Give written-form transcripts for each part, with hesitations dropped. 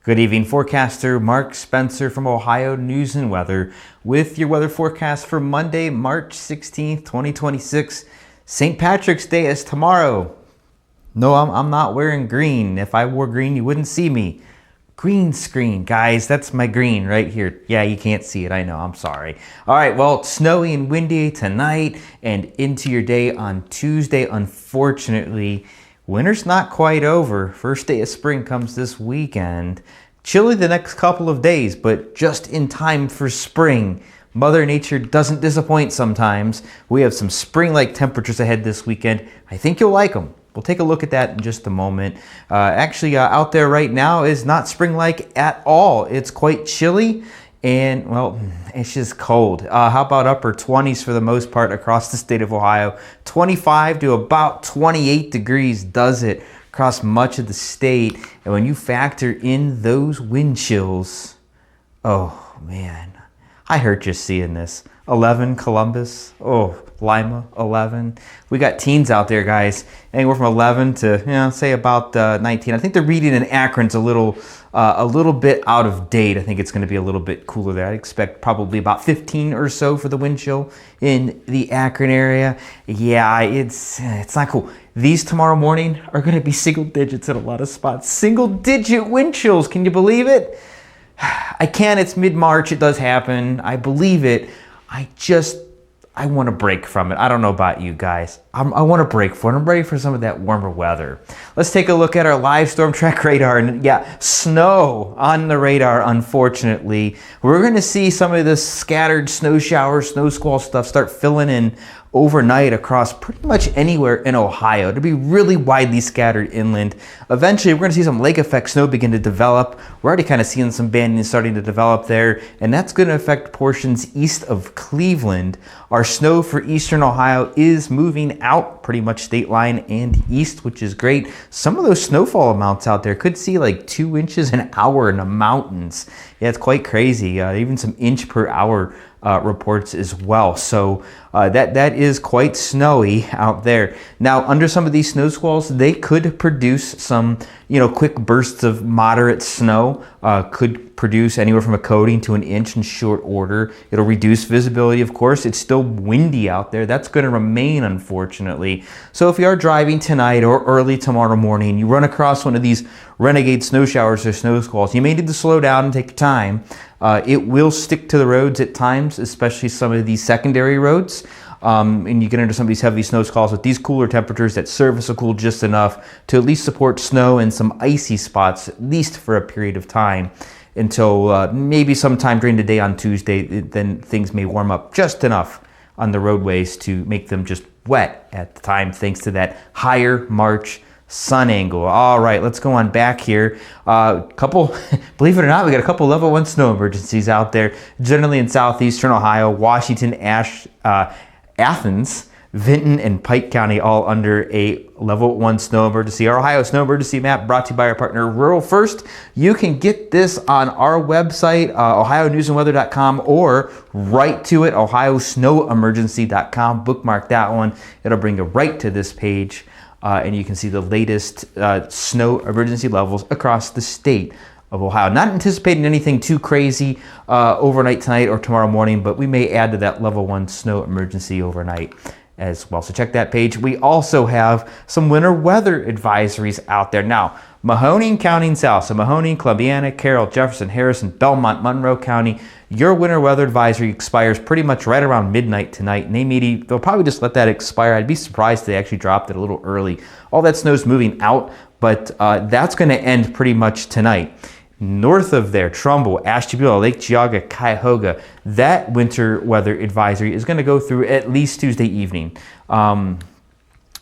Good evening, forecaster Mark Spencer from Ohio News and Weather with your weather forecast for Monday, March 16th, 2026. St. Patrick's Day is tomorrow. No, I'm not wearing green. If I wore green, you wouldn't see me. Green screen, guys, that's my green right here. Yeah, you can't see it, I know, I'm sorry. All right, well, it's snowy and windy tonight and into your day on Tuesday. Unfortunately, winter's not quite over. First day of spring comes this weekend. Chilly the next couple of days, but just in time for spring. Mother Nature doesn't disappoint sometimes. We have some spring-like temperatures ahead this weekend. I think you'll like them. We'll take a look at that in just a moment. Actually, out there right now is not spring-like at all. It's quite chilly and, well, it's just cold. How about upper 20s for the most part across the state of Ohio? 25 to about 28 degrees does it across much of the state. And when you factor in those wind chills, oh man, I hurt just seeing this. 11 Columbus, oh, Lima 11. We got teens out there, guys, anywhere from 11 to say about 19. I think the reading in Akron's a little bit out of date. I think it's going to be a little bit cooler there. I expect probably about 15 or so for the wind chill in the Akron area. Yeah, it's not cool. These tomorrow morning are going to be single digits in a lot of spots. Single digit wind chills. Can you believe it? I can. It's mid-March. It does happen. I believe it. I want to break from it. I don't know about you guys. I want to break for it. I'm ready for some of that warmer weather. Let's take a look at our live storm track radar. And yeah, snow on the radar, unfortunately. We're going to see some of this scattered snow showers, snow squall stuff start filling in overnight across pretty much anywhere in Ohio. It'll be really widely scattered inland. Eventually, we're going to see some lake effect snow begin to develop. We're already kind of seeing some banding starting to develop there, and that's going to affect portions east of Cleveland. Our snow for eastern Ohio is moving out pretty much state line and east, which is great. Some of those snowfall amounts out there could see like 2 inches an hour in the mountains. Yeah, it's quite crazy. Even some inch per hour reports as well. So that is quite snowy out there. Now, under some of these snow squalls, they could produce some, quick bursts of moderate snow. Could produce anywhere from a coating to an inch in short order. It'll reduce visibility, of course. It's still windy out there. That's going to remain, unfortunately. So if you are driving tonight or early tomorrow morning, you run across one of these renegade snow showers or snow squalls, you may need to slow down and take your time. It will stick to the roads at times, especially some of these secondary roads. And you get into some of these heavy snow squalls with these cooler temperatures. That surface will cool just enough to at least support snow and some icy spots, at least for a period of time, until maybe sometime during the day on Tuesday. Then things may warm up just enough on the roadways to make them just wet at the time, thanks to that higher March sun angle. All right, let's go on back here. Believe it or not, we got a couple level 1 snow emergencies out there, generally in southeastern Ohio, Washington, Athens, Vinton, and Pike County, all under a level 1 snow emergency. Our Ohio snow emergency map brought to you by our partner Rural First. You can get this on our website, ohionewsandweather.com, or right to it, ohiosnowemergency.com. Bookmark that one. It'll bring you right to this page. And you can see the latest snow emergency levels across the state of Ohio. Not anticipating anything too crazy overnight tonight or tomorrow morning, but we may add to that level 1 snow emergency overnight as well. So check that page. We also have some winter weather advisories out there. Now, Mahoning County and South, so Mahoning, Columbiana, Carroll, Jefferson, Harrison, Belmont, Monroe County, your winter weather advisory expires pretty much right around midnight tonight. And they'll probably just let that expire. I'd be surprised if they actually dropped it a little early. All that snow's moving out, but that's going to end pretty much tonight. North of there, Trumbull, Ashtabula, Lake Geauga, Cuyahoga, that winter weather advisory is going to go through at least Tuesday evening. We're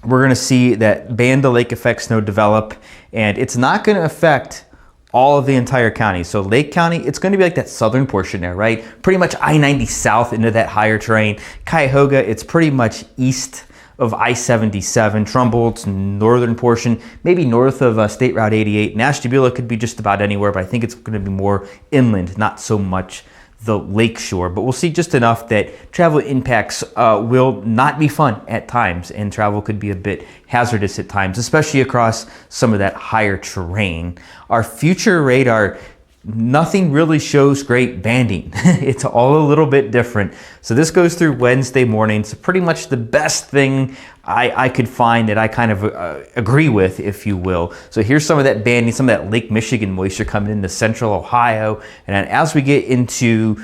going to see that band of lake effect snow develop, and it's not going to affect all of the entire county. So Lake County, it's going to be like that southern portion there, right? Pretty much I-90 south into that higher terrain. Cuyahoga, it's pretty much east of I-77. Trumbull, it's northern portion, maybe north of State Route 88. And Ashtabula could be just about anywhere, but I think it's going to be more inland, not so much the lakeshore. But we'll see just enough that travel impacts will not be fun at times, and travel could be a bit hazardous at times, especially across some of that higher terrain. Our future radar nothing really shows great banding. It's all a little bit different. So this goes through Wednesday morning. So pretty much the best thing I could find that I kind of agree with, if you will. So here's some of that banding, some of that Lake Michigan moisture coming into central Ohio. And then as we get into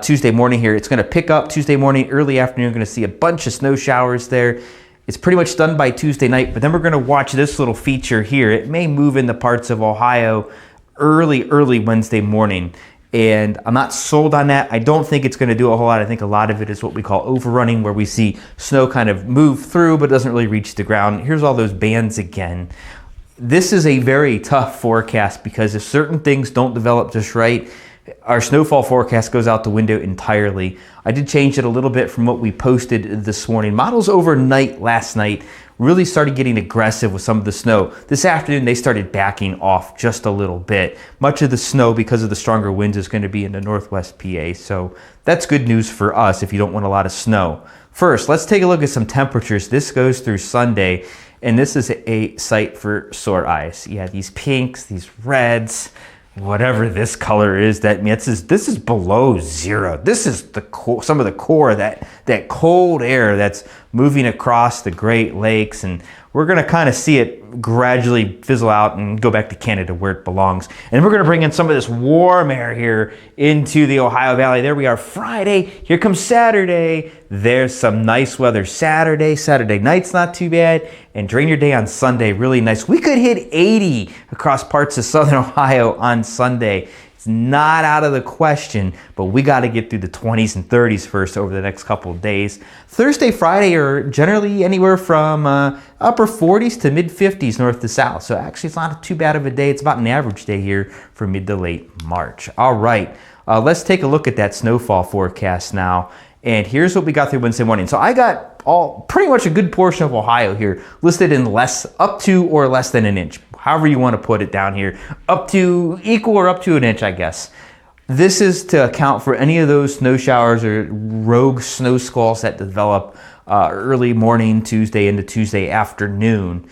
Tuesday morning here, it's going to pick up Tuesday morning, early afternoon. We're going to see a bunch of snow showers there. It's pretty much done by Tuesday night, but then we're going to watch this little feature here. It may move into parts of Ohio early Wednesday morning, and I'm not sold on that. I don't think it's going to do a whole lot. I think a lot of it is what we call overrunning, where we see snow kind of move through but doesn't really reach the ground. Here's all those bands again. This is a very tough forecast because if certain things don't develop just right, our snowfall forecast goes out the window entirely. I did change it a little bit from what we posted this morning. Models overnight last night really started getting aggressive with some of the snow. This afternoon, they started backing off just a little bit. Much of the snow, because of the stronger winds, is going to be in the northwest PA. So that's good news for us if you don't want a lot of snow. First, let's take a look at some temperatures. This goes through Sunday, and this is a sight for sore eyes. You have these pinks, these reds, whatever this color is. That means this is below zero. This is some of the core, that cold air that's moving across the Great Lakes, and we're going to kind of see it gradually fizzle out and go back to Canada where it belongs. And we're going to bring in some of this warm air here into the Ohio Valley. There we are, Friday. Here comes Saturday. There's some nice weather Saturday. Saturday night's not too bad. And during your day on Sunday, really nice. We could hit 80 across parts of southern Ohio on Sunday. It's not out of the question, but we got to get through the 20s and 30s first over the next couple of days. Thursday, Friday are generally anywhere from upper 40s to mid 50s north to south. So actually it's not too bad of a day. It's about an average day here for mid to late March. All right, let's take a look at that snowfall forecast now. And here's what we got through Wednesday morning. So I got pretty much a good portion of Ohio here listed in up to or less than an inch. However you want to put it down here, up to equal or up to an inch, I guess. This is to account for any of those snow showers or rogue snow squalls that develop early morning Tuesday into Tuesday afternoon.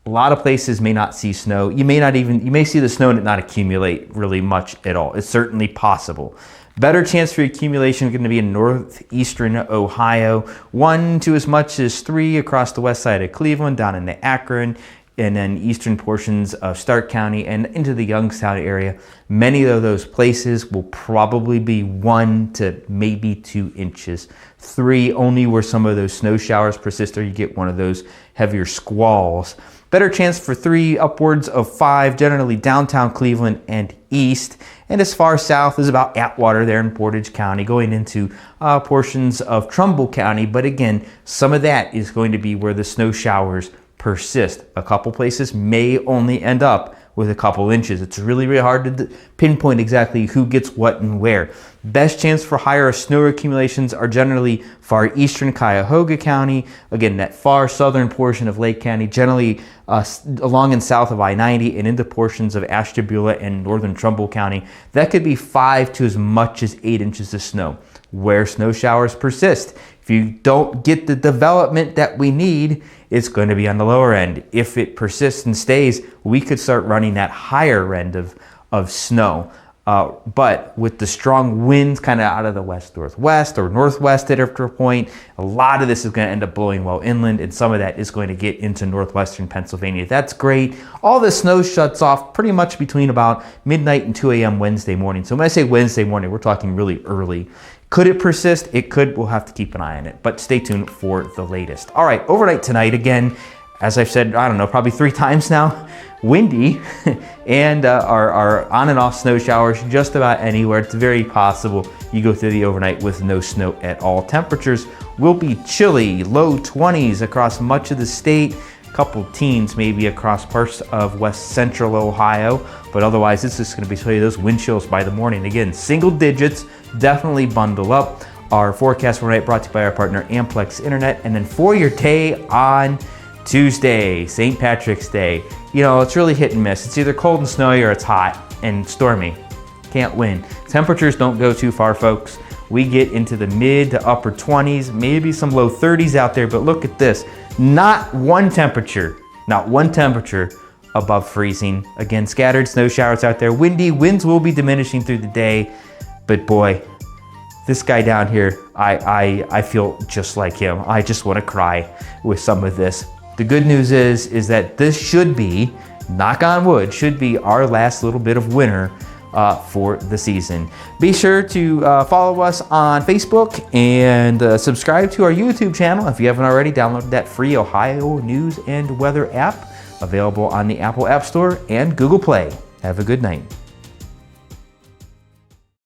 A lot of places may not see snow. You may see the snow and it not accumulate really much at all. It's certainly possible. Better chance for accumulation going to be in northeastern Ohio, 1 to as much as 3 across the west side of Cleveland, down into Akron, and then eastern portions of Stark County and into the Youngstown area. Many of those places will probably be 1 to maybe 2 inches. 3 only where some of those snow showers persist, or you get one of those heavier squalls. Better chance for 3 upwards of 5, generally downtown Cleveland and east. And as far south as about Atwater there in Portage County, going into portions of Trumbull County. But again, some of that is going to be where the snow showers persist. A couple places may only end up with a couple inches. It's really, really hard to pinpoint exactly who gets what and where. Best chance for higher snow accumulations are generally far eastern Cuyahoga County, again, that far southern portion of Lake County, generally along and south of I-90 and into portions of Ashtabula and northern Trumbull County. That could be 5 to as much as 8 inches of snow. Where snow showers persist, if you don't get the development that we need, it's going to be on the lower end. If it persists and stays, we could start running that higher end of snow. But with the strong winds kind of out of the west-northwest or northwest at a point, a lot of this is going to end up blowing well inland, and some of that is going to get into northwestern Pennsylvania. That's great. All the snow shuts off pretty much between about midnight and 2 a.m. Wednesday morning. So when I say Wednesday morning, we're talking really early. Could it persist? It could. We'll have to keep an eye on it, but stay tuned for the latest. All right, overnight tonight, again, as I've said, I don't know, probably 3 times now, windy and our on and off snow showers just about anywhere. It's very possible you go through the overnight with no snow at all. Temperatures will be chilly, low 20s across much of the state. Couple teens maybe across parts of west central Ohio, but otherwise it's just going to be those wind chills by the morning. Again, single digits, definitely bundle up. Our forecast for tonight brought to you by our partner Amplex Internet. And then for your day on Tuesday, St. Patrick's Day, you know, it's really hit and miss. It's either cold and snowy or it's hot and stormy. Can't win. Temperatures don't go too far, folks. We get into the mid to upper 20s, maybe some low 30s out there, but look at this. Not one temperature above freezing. Again, scattered snow showers out there. Windy, winds will be diminishing through the day, but boy, this guy down here, I feel just like him. I just want to cry with some of this. The good news is that this should be, knock on wood, should be our last little bit of winter for the season. Be sure to follow us on Facebook and subscribe to our YouTube channel. If you haven't already, download that free Ohio News and Weather app, available on the Apple App Store and Google Play. Have a good night.